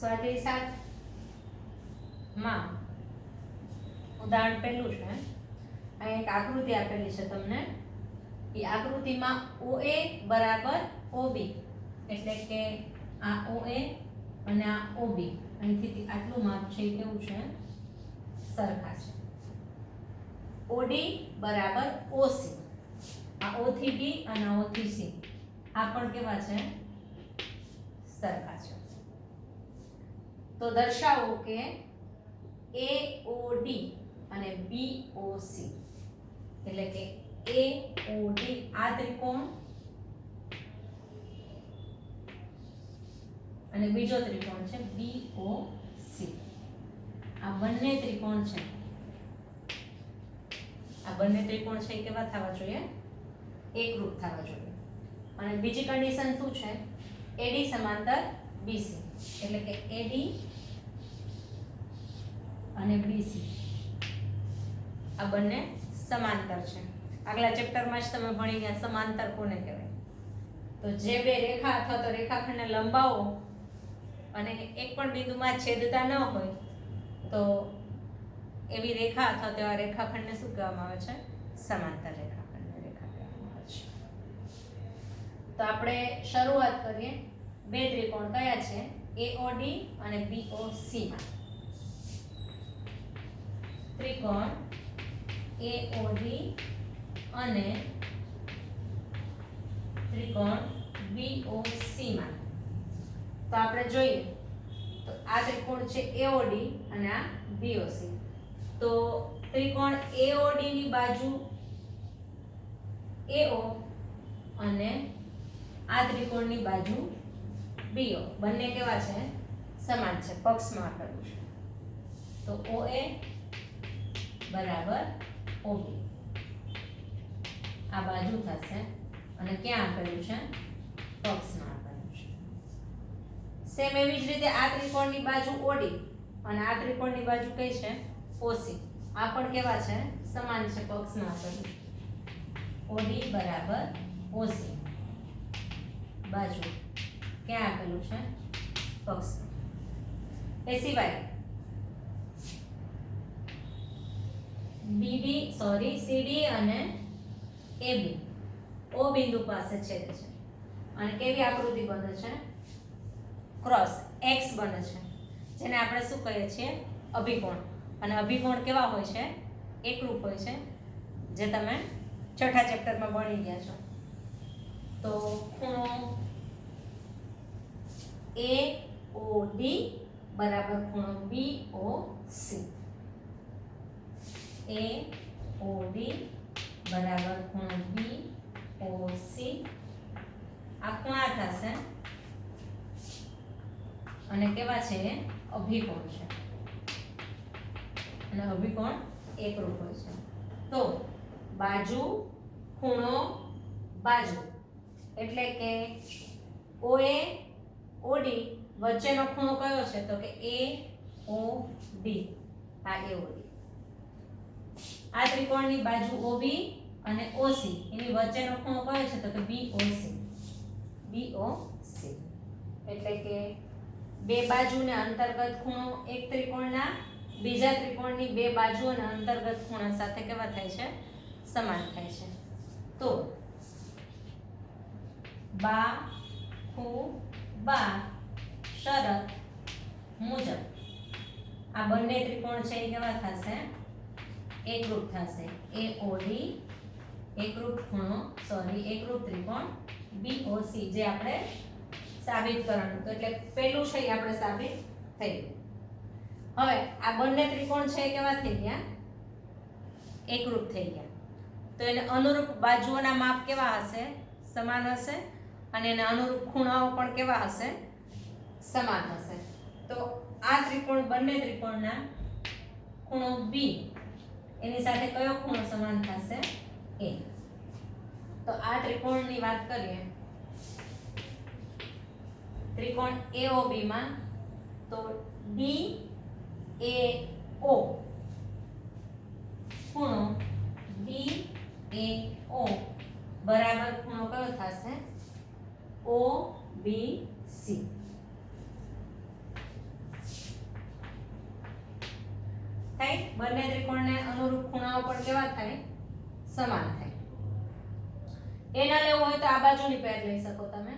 સ્વાધ્યાય 7 માં ઉદાહરણ પહેલું છે. અહીં એક આકૃતિ આપેલી છે તમને. એ આકૃતિમાં OA બરાબર OB, એટલે કે આ OA અને આ OB, અહીંથી આટલું માપ છે એ કેવું છે? સરખા છે. OD બરાબર OC, આ O થી D અને O થી C આ પણ કેવા છે? સરખા છે. તો દર્શાવો કે AOD અને BOC, એટલે કે AOD આ ત્રિકોણ અને બીજો ત્રિકોણ છે BOC. આ બંને ત્રિકોણ છે, આ બંને ત્રિકોણ છે એ કેવા થવા જોઈએ? એકરૂપ થવા જોઈએ. અને બીજી કન્ડિશન શું છે? AD સમાંતર BC, એટલે કે AD અને BC આ બંને સમાંતર છે. આગલા ચેપ્ટરમાં જ તમે ભણી ગયા સમાંતર કોને કહેવાય. તો જે બે રેખા અથવા તો રેખાખંડને લંબાવો અને એક પણ બિંદુમાં છેદતા ન હોય તો એવી રેખા અથવા તો રેખાખંડને શું કહેવામાં આવે છે? સમાંતર રેખાખંડને રેખા કહેવામાં આવે છે. તો આપણે શરૂઆત કરીએ. બે ત્રિકોણ કયા છે? AOD અને BOC માં. ત્રિકોણ AOD અને ત્રિકોણ BOC માં. તો આપણે જોઈએ તો આ ત્રિકોણ છે AOD અને આ BOC. તો ત્રિકોણ AOD ની બાજુ AO અને આ ત્રિકોણની બાજુ BO બંને કેવા છે? સમાન છે, પક્ષમાં આપેલું છે. તો OA બરાબર OB આ બાજુ થશે અને ક્યાં આપેલું છે? પક્ષમાં આપેલું છે. સેમ એવી જ રીતે આ ત્રિકોણની બાજુ OD અને આ ત્રિકોણની બાજુ કઈ છે? OC. આ પણ કેવા છે? સમાન છે, પક્ષમાં આપેલું છે. OD બરાબર OC બાજુ ક્યાં આપેલું છે? પક્ષમાં. એ સિવાય CD અને AB O બિંદુ પાસે છેદે છે અને કેવી આકૃતિ બને છે? ક્રોસ X બને છે, જેને આપણે શું કહીએ છીએ? અભિકોણ. અને અભિકોણ કેવા હોય છે? એકરૂપ હોય છે, જે તમે છઠ્ઠા ચેપ્ટરમાં ભણી ગયા છો. તો ખૂણો AOD બરાબર ખૂણો BOC. AOD બરાબર ખૂણો BOC આ ખૂણા થશે અને કેવા છે? અભિકોણ છે અને અભિકોણ એકરૂપ હોય છે. તો બાજુ ખૂણો બાજુ, એટલે કે OA OD વચ્ચેનો ખૂણો કયો છે? તો કે AOD. આ AOD. આ ત્રિકોણની બાજુ OB અને OC એની વચ્ચેનો ખૂણો કયો છે? તો કે BOC. BOC એટલે કે બે બાજુને અંતર્ગત ખૂણો એક ત્રિકોણના બીજા ત્રિકોણની બે બાજુ અને અંતર્ગત ખૂણા સાથે કેવા થાય છે? સમાન થાય છે. તો બાહુબા શરત મુજબ આ બંને ત્રિકોણ છે એ કેવા થશે? એકરૂપ થશે. AOD એકરૂપ ત્રિકોણ BOC, જે આપણે સાબિત કરવાનું. તો એટલે પેલું છે એ આપણે સાબિત થઈ ગયું. હવે આ બંને ત્રિકોણ છે એ કેવા થઈ ગયા? એકરૂપ થઈ ગયા. તો એને અનુરૂપ બાજુઓના માપ કેવા હશે? સમાન હશે. અને એના અનુરૂપ ખૂણાઓ પણ કેવા હશે? સમાન હશે. તો આ ત્રિકોણ બંને ત્રિકોણના ખૂણો B એની સાથે કયો ખૂણો સમાન થશે? A. તો આ ત્રિકોણની વાત કરીએ. ત્રિકોણ AOB માં તો DAO ખૂણો DAO બરાબર ખૂણો કયો થશે? OBC. બંને ત્રિકોણને અનુરૂપ ખૂણાઓ પણ કેવા થાય? સમાન થાય. એના લેવું હોય તો આ બાજુની પેર લઈ શકો તમે.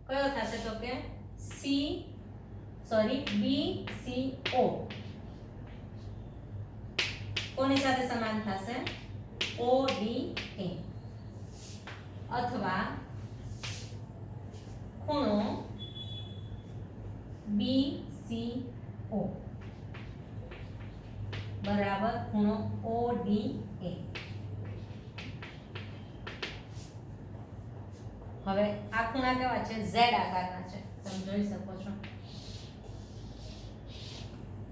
કયો થશે તો કે BCO કોની સાથે સમાન થશે? ODA અથવા ખૂણો BCO બરાબર ખૂણો ODA. હવે આ ખૂણા કેવા છે? Z આકારના છે. તમે જોઈ શકો છો.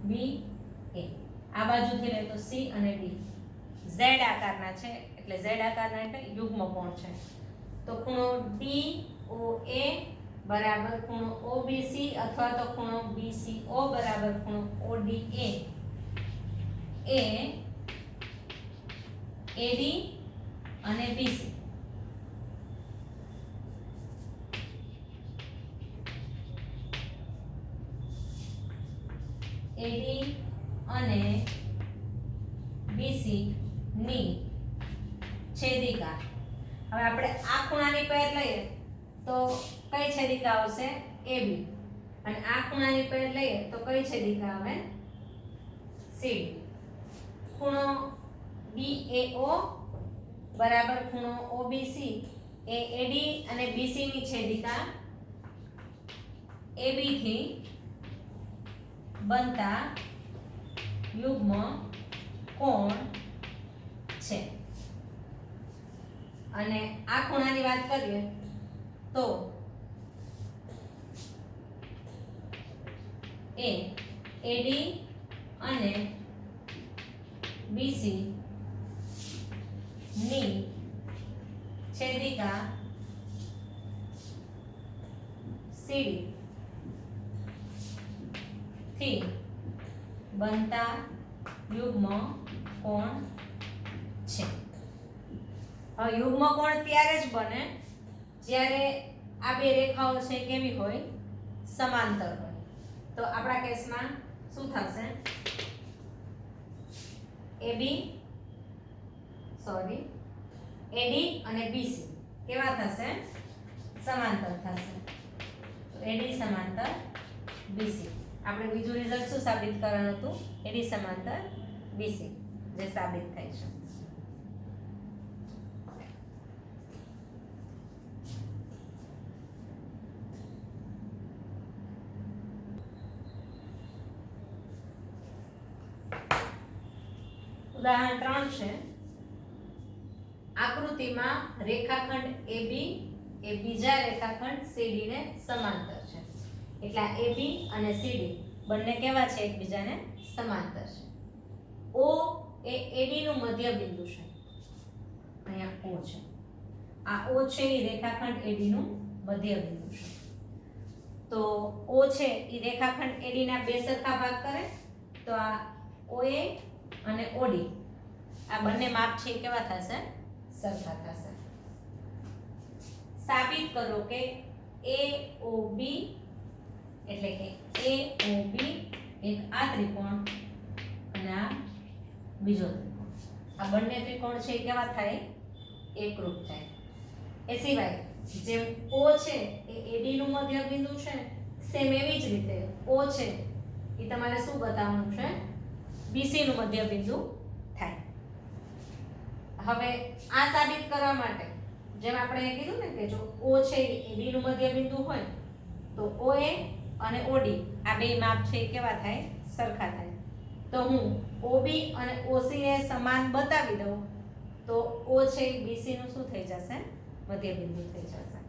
BA આ બાજુથી લે તો C અને D Z આકારના છે, એટલે Z આકારના એટલે યુગ્મ કોણ છે. તો ખૂણો DOA બરાબર ખૂણો OBC અથવા તો ખૂણો BCO બરાબર ખૂણો ODA એ AD અને BC AD અને BC ની છેદિકા. હવે આપણે આ ખૂણાની પેર લઈએ તો કઈ છેદિકા આવશે? AB. અને આ ખૂણાની પેર લઈએ તો કઈ છેદિકા આવે? CD. ખૂણો BAO બરાબર ખૂણો OBC એ AD અને BC ની છેદિકા AB થી બનતા યુગ્મ કોણ છે. અને આ ખૂણાની વાત કરીએ તો એ AD અને BC ની છેદિકા CD થી બનતા યુગ્મ કોણ છે. હવે યુગ્મ કોણ ત્યારે જ બને જ્યારે આ બે રેખાઓ છે કેવી હોય? સમાંતર હોય. તો આપણા કેસમાં શું થશે? AD અને BC કેવા થશે? સમાંતર થશે. તો AD સમાંતર BC. આપણે બીજું રિઝલ્ટ શું સાબિત કરવાનું હતું? AD સમાંતર BC જે સાબિત થાય છે. ઉદાહરણ 3 છે. આકૃતિમાં રેખાખંડ AB એ બીજા રેખાખંડ CD ને સમાંતર છે. એટલે આ AB અને CD બંને કેવા છે? એકબીજાને સમાંતર છે. O એ AD નું મધ્ય બિંદુ છે. અહીંયા O છે. આ O છે એ રેખાખંડ AD નું મધ્ય બિંદુ છે. તો O છે એ રેખાખંડ AD ના બે સરખા ભાગ કરે તો આ OA અને OD આ બંને માપ છે કેવા થશે? સરખા થશે. સાબિત કરો કે AOB એટલે કે AOB એક આ ત્રિકોણ અને આ બીજો ત્રિકોણ, આ બંને ત્રિકોણ છે કેવા થાય? એકરૂપ થાય. એ સિવાય જેમ O છે એ AD નું મધ્ય બિંદુ છે, સેમ એવી જ રીતે O છે એ તમારે શું બતાવવાનું છે? BC નું મધ્ય બિંદુ થાય. હવે આ સાબિત કરવા માટે જેમ આપણે કીધું ને કે જો O છે એ AD નું મધ્ય બિંદુ હોય તો OA અને OD આ બે માપ છે કેવા થાય? સરખા થાય. તો હું OB અને OC ને સમાન બતાવી દઉં તો O છે એ BC નું શું થઈ જશે? મધ્ય બિંદુ થઈ જશે.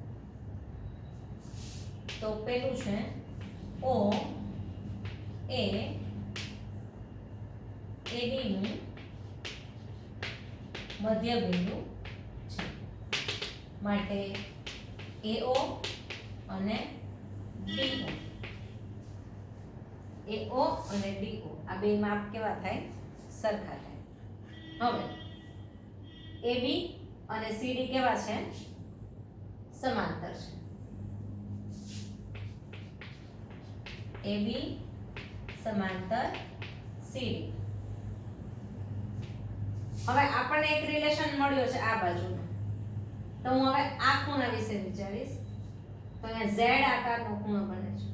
તો પેલું છે O એ AD નું મધ્ય બિંદુ છે. માટે AO અને DO અને DO આ બે માપ કેવા થાય? સરખા થાય. હવે AB અને CD કેવા છે? સમાંતર છે. AB સમાંતર CD હવે આપણને એક રિલેશન મળ્યો છે આ બાજુનો, તો હું હવે આ ખૂણા વિશે વિચારીશ. તો અહીંયા z આકારનો ખૂણો બને છે.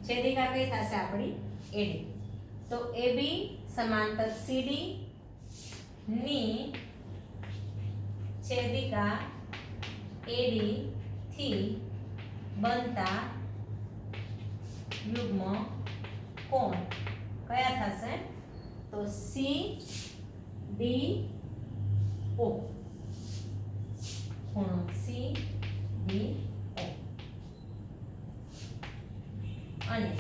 છેદિકા કઈ થશે આપણી AD. તો AB સમાંતર CD ની છેદિકા AD થી બનતા યુગ્મ કોણ કયા થશે? તો CDO ખૂણો CDO. અને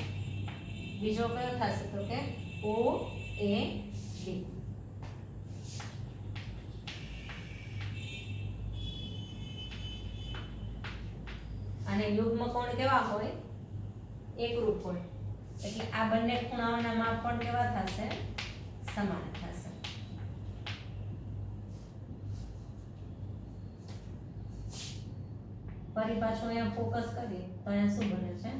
બીજો કયો થશે? તો કે OAB. અને યુગ્મ કોણ કેવા હોય? એકરૂપ હોય. એટલે આ બંને ખૂણાઓના માપ પણ કેવા થશે? સમાન થશે. ફરી પાછું અહીંયા ફોકસ કરીએ તો અહીંયા શું બને છે?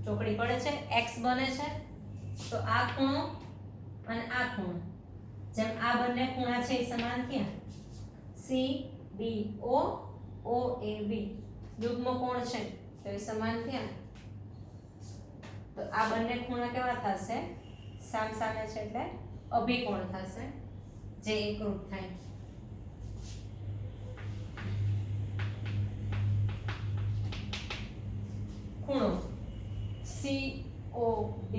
ચોકડી પડે છે, x બને છે. તો આ ખૂણો અને આ ખૂણો, જેમ આ બંને ખૂણા છે એ સમાન થયા. CDO OAB યુગ્મ કોણ છે તો એ સમાન થયા. તો આ બંને ખૂણા કેવા થશે? સામસામે છે એટલે અભિકોણ થશે, જે એકરૂપ થાય. ખૂણો COD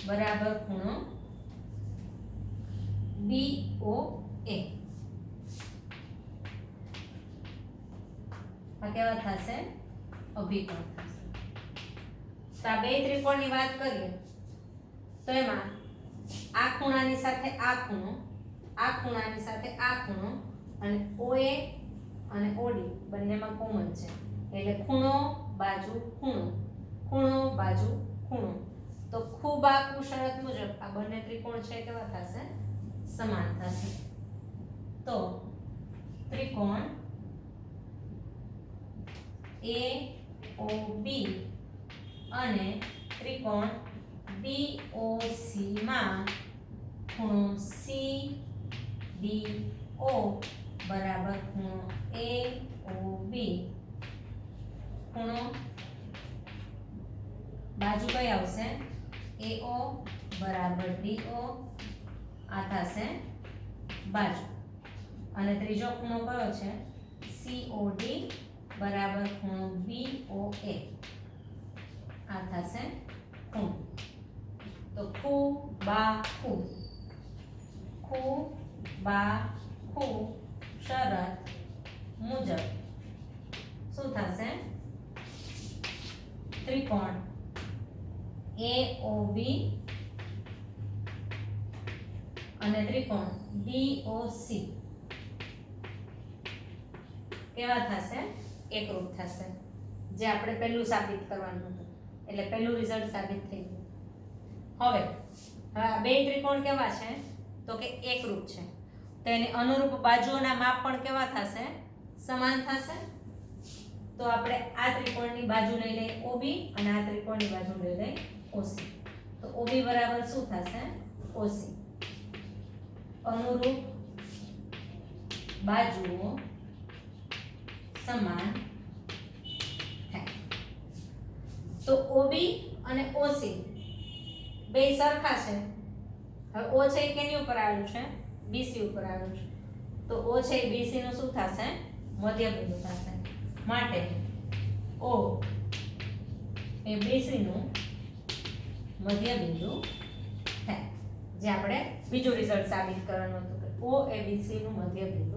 બરાબર ખૂણો BOA. આ કેવા થશે? અભિકોણ થશે. તો આ બે ત્રિકોણની વાત કરીએ તો એમાં આ ખૂણાની સાથે આ ખૂણો, આ ખૂણાની સાથે આ ખૂણો અને OA અને OD બંનેમાં કોમન છે. એટલે ખૂણો બાજુ ખૂણો, ખૂણો બાજુ ખૂણો. તો ખૂબ આખું શરત મુજબ આ બંને ત્રિકોણ છે કેવા થશે? સમાન થશે. તો ત્રિકોણ AOB અને ત્રિકોણ BOC માં ખૂણો CDO બરાબર ખૂણો AOB. ખૂણો બાજુ કઈ આવશે? AO બરાબર DO. આ થશે બાજુ. અને ત્રીજો ખૂણો કયો છે? COD બરાબર ખૂણો BOA. આ થશે ખૂણો. તો ખૂ બા ખૂ, ખૂ બા ખૂ શરત મુજબ શું થશે? ત્રિકોણ AOB અને ત્રિકોણ DOC કેવા થશે? એકરૂપ થશે. જે આપણે પહેલું સાબિત કરવાનું હતું, એટલે પહેલું રિઝલ્ટ સાબિત થઈ ગયું. હવે આ બે ત્રિકોણ કેવા છે? તો કે એકરૂપ છે. તો એની અનુરૂપ બાજુઓના માપ પણ કેવા થશે? સમાન થશે. તો આપણે આ ત્રિકોણની બાજુ લઈ લઈએ OB અને આ ત્રિકોણની બાજુ લઈ લઈએ OC. તો OB બરાબર શું થશે? OC. અનુરૂપ બાજુઓ સમાન થાય. તો OB અને OC બે સરખા છે. હવે O છે એ કેની ઉપર આવેલું છે? BC ઉપર આવેલું છે. તો O છે એ BC નું શું થશે? મધ્યબિંદુ થશે. માટે O એ BC નું મધ્યબિંદુ થાય. જે આપણે બીજું રિઝલ્ટ સાબિત કરવાનું હતું કે O એ BC નું મધ્યબિંદુ